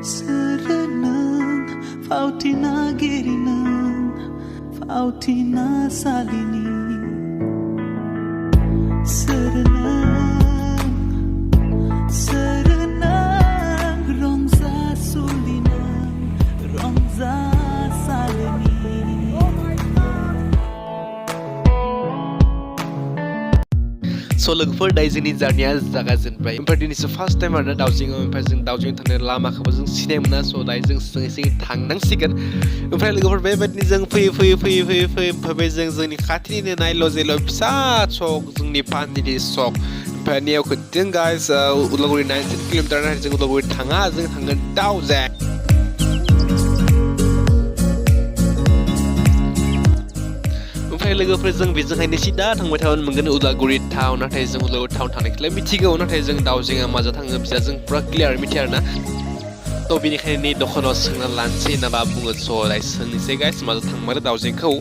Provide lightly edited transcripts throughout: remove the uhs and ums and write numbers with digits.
Serenang Fautina Girinang Fautina Salini Serenang Serenang Rongza Sulinang Rongza Salini. So लोगोफोर दायो जोंनि जार्निया जागायजेनबाय ओमफ्राय दिनै फार्स्ट टाइम आरोना दाउजिंआव ओमफ्राय जों दाउजिं थांनो लामाखौबो जों सिनाय मोना स' दायो जों एसे थांनांसिगोन ओमफ्राय लोगोफोर बेबायदिनो जों फैयै ओमफ्राय जों जोंनि खाथिनिनो नायल' जेल' फिसा सक जोंनि पानिनि सक ओमफ्राय नियाव खोदों गाइस उदालगुरि 19 किल'मिटार नाथाय जों उदालगुरि थाङा जों थांगोन दाउजें ओमफ्राय लोगोफोर जों बेजोंहायनो सिदा थांबाय थानो मोनगोन उदालगुरि टाउन नाथाय जों उदालगुरि टाउन थांनायखौलाय मिथिगौ नाथाय जों दाउजेंआ माजों थाङो बिसा जों पुरा क्लियार मिथिया आरोना थ' बेनिखायनो नै दखानाव सोंना लानोसै होनना बुङो स' दायो सोंनोसै गाइस माजों थांमारो दाउजेंखौ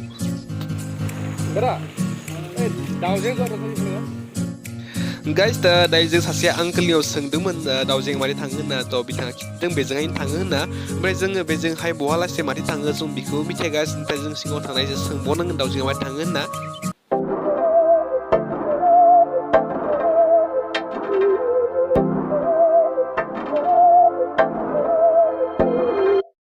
गाइस दायो जों सासे आंकोलनियाव सोंदोंमोन दाउजें मारै थाङो होनना थ' बिथाङा खिन्थादों बेजोंहायनो थाङो होनना ओमफ्राय जोङो बेजोंहाय बहालासे मारै थाङो जों बेखौ मिथिया गाइस ओमफ्राय जों सिगाङाव थांनायजों सोंबावनांगोन दाउजेंआ मारै थाङो होनना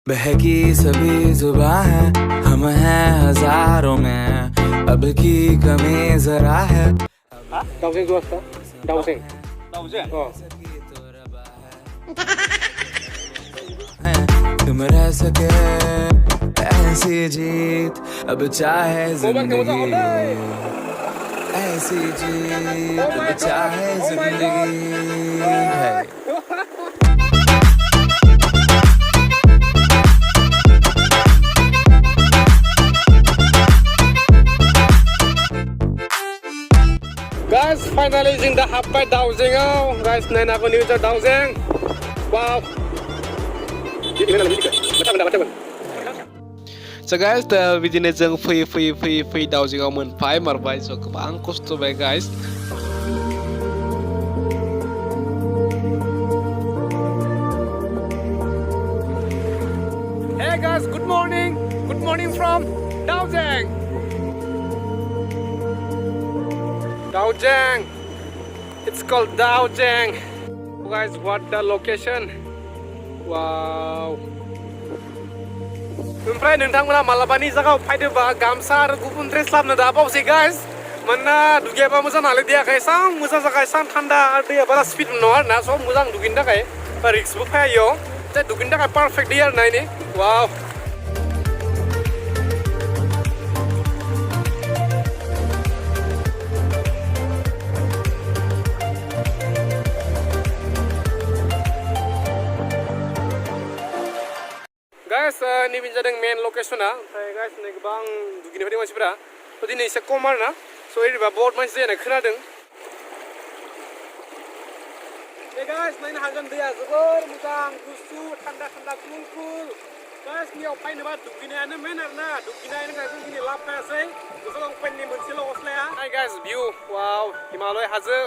बहकी सभी जुबां है हम हैं हजारों में अब की कमी जरा है दाउजें जुआसता दाउजें तुम रह सके ऐसी जीत अब चाहे जिंदगी ऐसी जीत अब चाहे जिंदगी है Guys, finally जों दा हाबबाय दाउजेंआव guys नायनो हागौ निउ दाउजें वाव So guys बिदिनो जों फैयै दाउजेंआव मोनफाय मारबाय स' गोबां खस्थ' बाय guys Hey guys, good morning from Daojang. Daojang. It's called Daojang. Guys, what the location? Wow. ओमफ्राय नोंथांमोना मालाबानि जायगायाव फैदोंबा गामसा आरो गुबुन ड्रेस लाबोनो दाबावसै गाइस मानोना दुगैयाबा मोजां नालाय दैयाखै एसां मोजां जागा एसां थान्दा आरो दैया बारा स्पिड नङा आरोना सब मोजां दुगैनो थाखाय बा रिक्सबो फैया इयाव दा दुगैनो थाखाय पारफेक्ट दै आरोना इनि वाव guys नैबे जादों मेन लकेसना ओमफ्राय गाइस नै गोबां दुगैनो फैदों मानसिफोरा थ' दिनै एसे खम आरोना स' एरैबा बहुत मानसि जानाय खोनादों गाइस नायनो हागोन दैया जोबोर मोजां गुसु थान्दा कुल गाइस नियाव फैनोबा दुगैनायानो मेन आरोना दुगैनायनि थाखाय जों दिनै लाब फैयासै गोसो लंपेन्टनि मोनसेल' गस्लाया हाय गाइस भिउ वाव हिमालय हाजो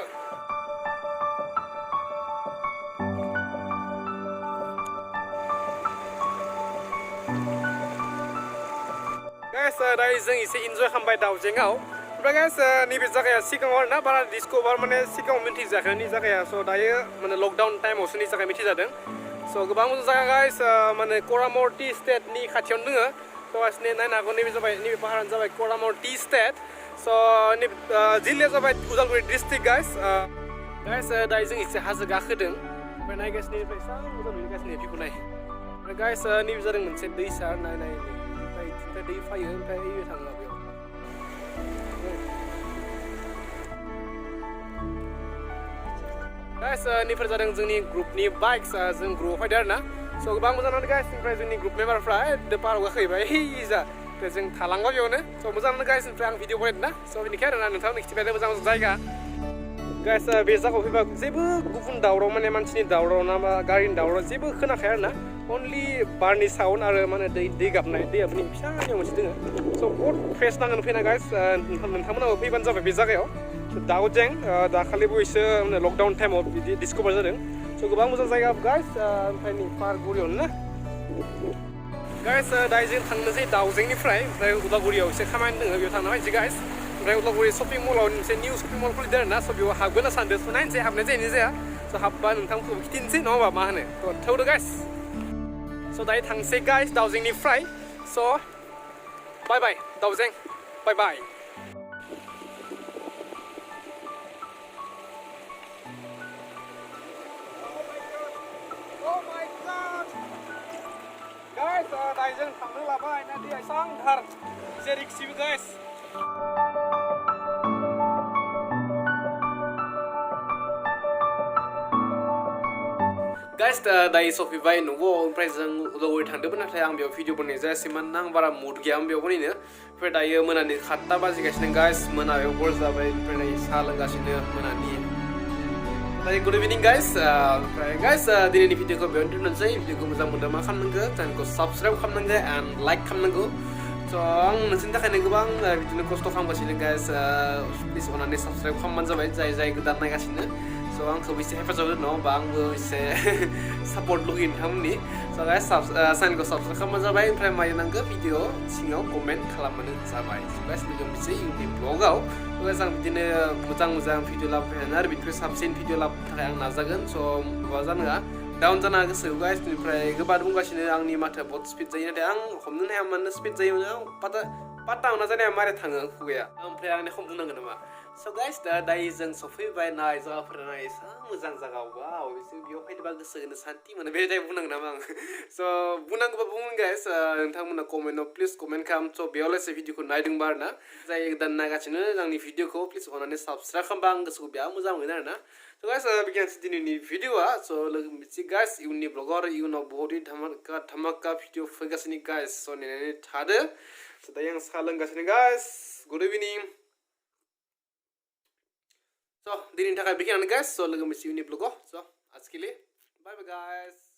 guys दायो जों एसे इन्जय खालामबाय दाउजेंआव ओमफ्राय guys नैबे जायगाया सिगाङाव आरोना बारा डिस्कभार माने सिगाङाव मिन्थिजायाखै नि जायगाया स' दायो माने लकडाउन टाइमावसो नि जायगा मिथिजादों स' गोबां मोजां जायगा गाइस माने करामर टि स्टेटनि खाथियावनो दोङो स' गाइस नायनो हागौ नैबे जाबाय नैबे पाहारानो जाबाय करामर टि स्टेट स' नैबे जिल्लाया जाबाय उदालगुरि डिस्ट्रिक्ट गाइस दायो जों एसे हाजो गाखोदों ओमफ्राय नाय गाइस नैबे एसां मोजां नुयो गाइस भिउखौ नाय ओमफ्राय गाइस नैबे जादों मोनसे दैसा नाय ओमफ्राय दै फैयो ओमफ्राय इयो थाङो बेयाव गाइस निफोर जादों जोंनि ग्रुपनि बाइक्स जों ग्रुपआव फैदों आरोना स' गोबां मोजां नानो गाइस ओमफ्राय जोंनि ग्रुप मेम्बारफ्रा पाहाराव गाखोहैबाय जा जों थालांबाय बेयावनो स' मोजां नानो गाइस ओमफ्राय आं भिडिअ बनायदों ना स' बेनिखायनो आरोना नोंथांमोन खिथिबाय मोजां जायगा गाइस बे जायगायाव फैबा जेबो गुबुन दावराव माने मानसिनि दावराव ना मा गारिनि दावराव जेबो खोनाखाया आरोना only बारनि साउन्ड आरो माने दै गाबनाय दैयाबो फिसानियाव मोनसे दोङो स' बहुत फ्रेस नांगोन फैना गाइस नोंथांमोनाबो फैबानो जाबाय बे जायगायाव दाउजें दाखालि बावैसो लकडाउन टाइमाव बिदि डिस्कभार जादों So गोबां मोजां जायगा guys ओमफ्राय नै पार्कगुरियावनो ना guys दायो जों थांनोसै दाउजेंनिफ्राय ओमफ्राय उदालगुरियाव एसे खामानि दङ बेयाव थांनो हायसै guys ओमफ्राय उदालगुरि शपिं मलाव मोनसे निउ शपिं मल खुलिदों आरोना स' बेयाव हाबगोन होनना सानदों स' नायनोसै हाबनाय जायोना जाया स' हाबबा नोंथांखौ खिन्थिनोसै नङा होमबा मा होनो थ' थौदो guys स' दायो थांसै guys दाउजेंनिफ्राय स' बाय बाय दाउजें बाय बाय guys दायो जों थांनो लाबाय ना दैया एसांथार एसे रिक्सिबो guys guys दायो सफैबाय न'आव ओमफ्राय जों उदालगुरि थांदोंमोन नाथाय आं बेयाव भिडिअ बनायनाय जायासैमोन आं बारा मुड गैयामोन बेयाव बनायनो ओमफ्राय दायो मोनानि 7ता बाजिगासिनो guys मोनायाव हर जाबाय ओमफ्राय दायो साहा लोंगासिनो मोनानि दायो गुड इभिनिं guys ओमफ्राय guys दिनैनि भिडिअखौ बेयावनो दोननोसै भिडिअखौ मोजां मोनदों मा खालामनांगौ चेनेलखौ साबस्क्राइब खालामनांगौ एन्ड लाइक खालामनांगौ स' आं नोंसोरनि थाखायनो गोबां बिदिनो खस्थ' खालामगासिनो guys प्लिज अननानै साबस्क्राइब खालामबानो जाबाय जाय गोदान नायगासिनो स' आंखौ एसे हेफाजाब होदों नङा होमबा आंबो एसे सापर्ट लुगैयो नोंथांमोननि स' guys चेनेलखौ साबस्क्राइब खालामबानो जाबाय ओमफ्राय मा नांगौ भिडिअ सिङाव कमेन्ट खालामबानो जाबाय guys लोगो मोनसे इउनिक ब्लगाव guys आं बिदिनो मोजां भिडिअ लाबोबाय थानो आरो बिनिफ्राय साबसिन भिडिअ लाबोनो थाखाय आं नाजागोन स' माबा जानाङा डाउन जानो गोसो guys बेनिफ्राय गोबां बुंगासिनो आंनि माथोआ बहुत स्पिड जायो नाथाय आं हमनो हाया मानो स्पिड जायो पाता मोना जानाया मारै थाङो खुगाया ओमफ्राय आंनि खम बुंनांगोन नामा स' guys दायो जों सफैबाय नाय जायगाफोरा नाय एसां मोजां जायगा वाव बेयाव फैनोबा गोसो होनो सान्थि मोनो बे टाइप बुंनांगोन नामा आं स' बुंनांगौबा बुंगोन guys नोंथांमोना कमेन्टआव प्लिज कमेन्ट खालाम स' बेयावलासे भिडिअखौ नायदोंबा आरोना जाय गोदान नायगासिनो आंनि भिडिअखौ प्लिज अननानै साबस्क्राइब खालामबा आं गोसोखौ बिराद मोजां मोनो आरोना स' guys बेखिनियानोसै दिनैनि भिडिअआ स' लोगो मोनसे guys इयुननि ब्लगाव आरो इयुनाव बहुद धामाका भिडिअ फैगासिनो guys स' नेनानै थादो स' दायो आं साहा लोंगासिनो guys गुड इभिनिं स' दिनैनि थाखाय बेखिनियानो guys स' लोगो मोनसे इयुननि ब्लगाव स' आज के लिए बाय बाय guys